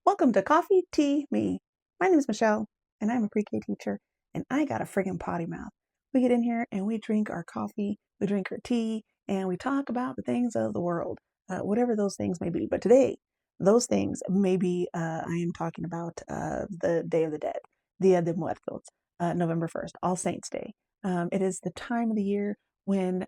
Welcome to Coffee, Tea, Me. My name is Michelle, and I'm a pre-K teacher, and I got a friggin' potty mouth. We get in here and we drink our coffee, we drink our tea, and we talk about the things of the world, whatever those things may be. But today, those things may be, I am talking about the Day of the Dead, Día de Muertos, November 1st, All Saints Day. It is the time of the year when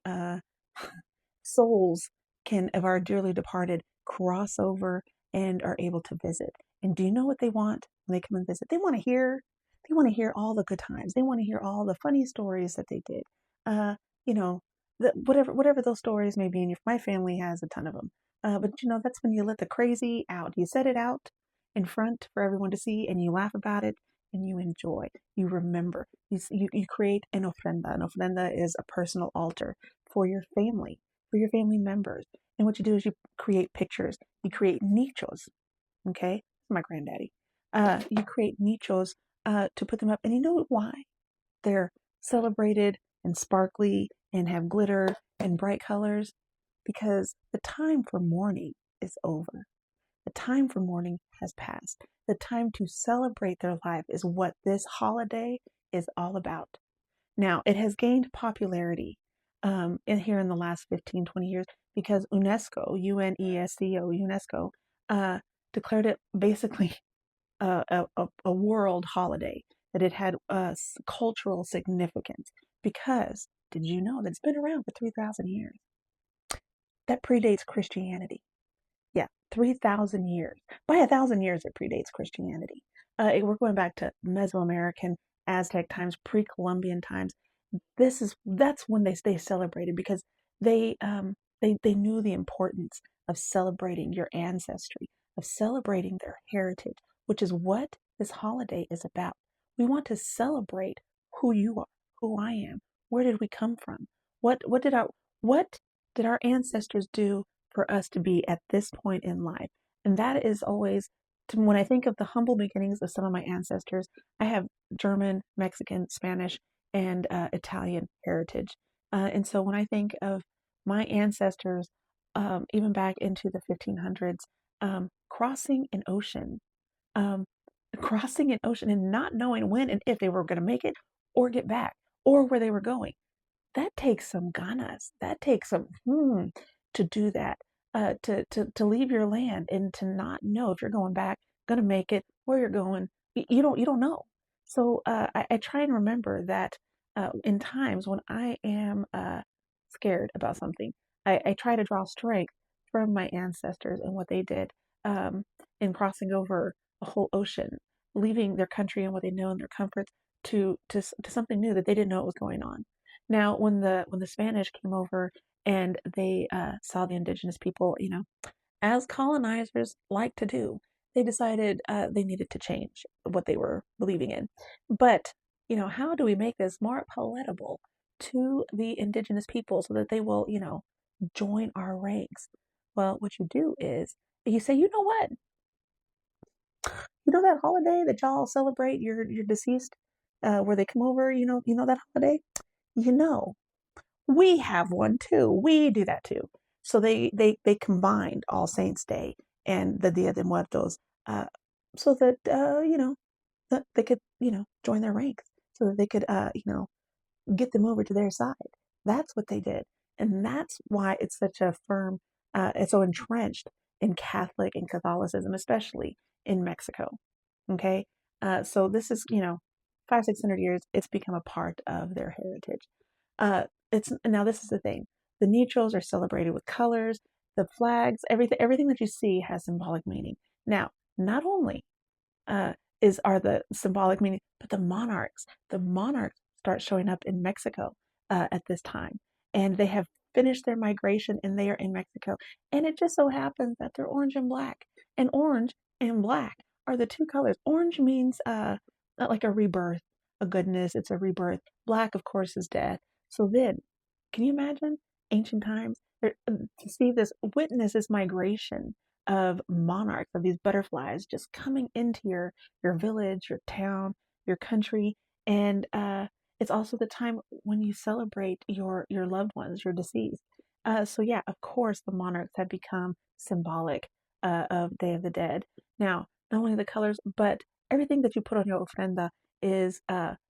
souls of our dearly departed cross over and are able to visit. And do you know what they want when they come and visit? They want to hear all the good times. They want to hear all the funny stories that they did. Uh, you know, whatever those stories may be. And my family has a ton of them. But that's when you let the crazy out. You set it out in front for everyone to see, and you laugh about it, and you enjoy. You remember. You create an ofrenda. An ofrenda is a personal altar for your family members. And what you do is you create pictures. You create nichos. Okay, my granddaddy. You create nichos to put them up, and you know why? They're celebrated and sparkly and have glitter and bright colors because the time for mourning is over. The time for mourning has passed. The time to celebrate their life is what this holiday is all about. Now, it has gained popularity in the last 15, 20 years because UNESCO, uh, declared it basically a world holiday, that it had cultural significance because did you know that it's been around for 3,000 years? That predates Christianity. Yeah, 3,000 years. By 1,000 years, it predates Christianity. We're going back to Mesoamerican, Aztec times, pre-Columbian times. That's when they celebrated because they knew the importance of celebrating your ancestry, of celebrating their heritage, which is what this holiday is about. We want to celebrate who you are, who I am. Where did we come from? What did our ancestors do for us to be at this point in life? And that is always, when I think of the humble beginnings of some of my ancestors, I have German, Mexican, Spanish, and Italian heritage. And so when I think of my ancestors, even back into the 1500s, crossing an ocean, um, crossing an ocean and not knowing when and if they were going to make it or get back or where they were going, that takes some ganas. That takes some to do that. To leave your land and to not know if you're going back, gonna make it, where you're going. You don't know. So I try and remember that in times when I am scared about something, I try to draw strength from my ancestors and what they did um, in crossing over a whole ocean, leaving their country and what they know and their comforts to something new that they didn't know what was going on. Now, when the Spanish came over and they saw the indigenous people, as colonizers like to do, they decided they needed to change what they were believing in. But, how do we make this more palatable to the indigenous people so that they will, join our ranks? Well, what you do is you say, you know what? You know that holiday that y'all celebrate your deceased, where they come over, you know that holiday? You know, we have one too. We do that too. So they combined All Saints Day and the Dia de Muertos, uh, so that that they could join their ranks, so that they could get them over to their side. That's what they did, and that's why it's such a firm, it's so entrenched in Catholic and Catholicism, especially in Mexico. Okay, so this is 500-600 years. It's become a part of their heritage. Uh, it's now this is the thing. The nichos are celebrated with colors, the flags, everything that you see has symbolic meaning. Now, not only uh, are the symbolic meaning, but the monarchs start showing up in Mexico at this time, and they have finished their migration and they are in Mexico. And it just so happens that they're orange and black, and orange and black are the two colors. Orange means like a rebirth, a goodness. It's a rebirth. Black, of course, is death. So then, can you imagine ancient times to see this, witness this migration of monarchs, of these butterflies just coming into your village, your town, your country, and it's also the time when you celebrate your loved ones, your deceased. So yeah, of course, the monarchs have become symbolic of Day of the Dead. Now, not only the colors, but everything that you put on your ofrenda is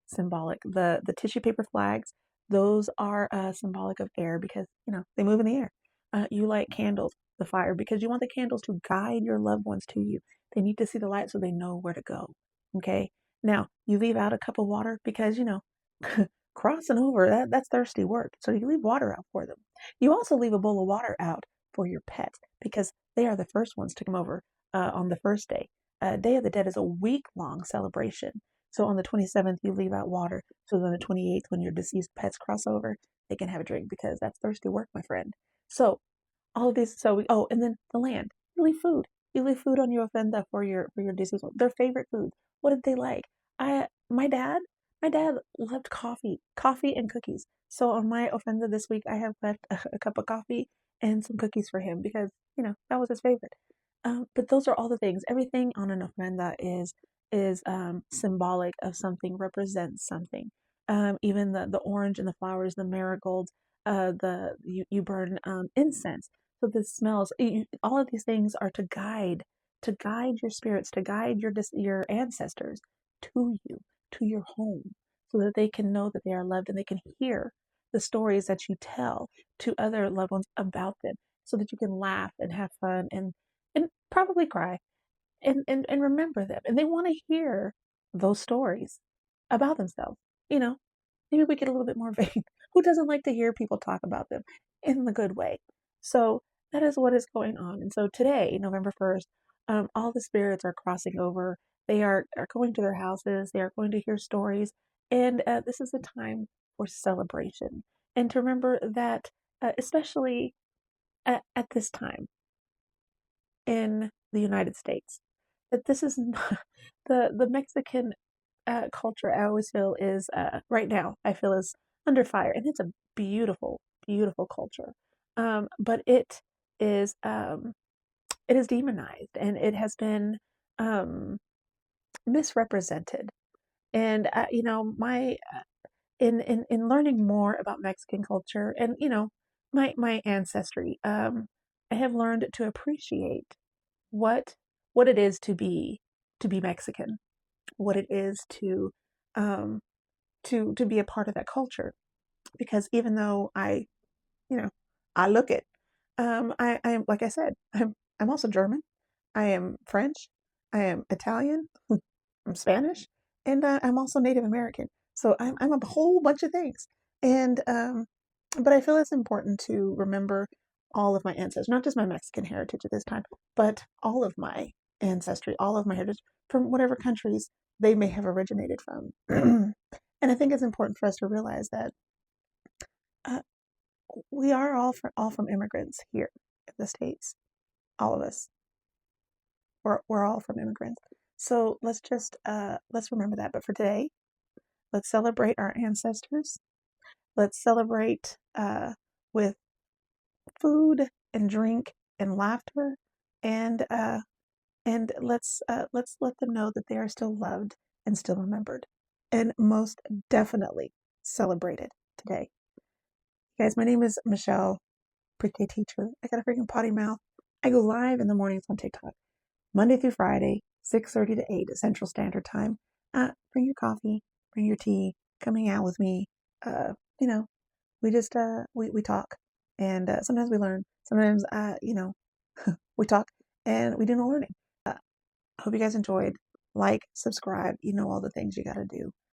symbolic. The tissue paper flags, those are symbolic of air because they move in the air. You light candles, the fire, because you want the candles to guide your loved ones to you. They need to see the light so they know where to go. Okay. Now you leave out a cup of water because crossing over that's thirsty work. So you leave water out for them. You also leave a bowl of water out for your pets because they are the first ones to come over on the first day. Day of the Dead is a week-long celebration. So on the 27th, you leave out water. So then the 28th, when your deceased pets cross over, they can have a drink because that's thirsty work, my friend. So all of these. And then the land. You leave food. You leave food on your ofrenda for your deceased one. Their favorite food. What did they like? I my dad loved coffee and cookies. So on my ofrenda this week, I have left a cup of coffee and some cookies for him because that was his favorite. But those are all the things. Everything on an ofrenda is symbolic of something, represents something. Even the orange and the flowers, the marigolds, you burn incense. So the smells, all of these things are to guide your spirits, to guide your ancestors to you, to your home, so that they can know that they are loved and they can hear the stories that you tell to other loved ones about them, so that you can laugh and have fun and probably cry and remember them. And they want to hear those stories about themselves. You know, maybe we get a little bit more vain. Who doesn't like to hear people talk about them in the good way? So that is what is going on. And so today, November 1st, all the spirits are crossing over. They are going to their houses. They are going to hear stories. And this is a time for celebration. And to remember that, especially at this time, in the United States. That this is not, the Mexican culture. I always feel is right now. I feel is under fire, and it's a beautiful, beautiful culture. But it is demonized, and it has been misrepresented. And my in learning more about Mexican culture, and my ancestry, I have learned to appreciate what what it is to be Mexican, what it is um, to be a part of that culture. Because even though you know, I look it, I'm like I said, I'm also German, I am French, I am Italian, I'm Spanish, and I'm also Native American. So I'm a whole bunch of things. And but I feel it's important to remember all of my ancestors, not just my Mexican heritage at this time, but all of my ancestry, all of my heritage from whatever countries they may have originated from. And I think it's important for us to realize that uh, we are all from immigrants here in the States. All of us, we're all from immigrants. So let's remember that. But for today, let's celebrate our ancestors. Let's celebrate with food and drink and laughter, and let's let them know that they are still loved and still remembered, and most definitely celebrated today. Guys, my name is Michelle, pre-K teacher. I got a freaking potty mouth. I go live in the mornings on TikTok, Monday through Friday, 6:30 to 8 Central Standard Time. Bring your coffee, bring your tea, come hang out with me. Uh, you know, we just we talk, and sometimes we learn. Sometimes we talk and we do no learning. I hope you guys enjoyed. Like, subscribe, all the things you got to do.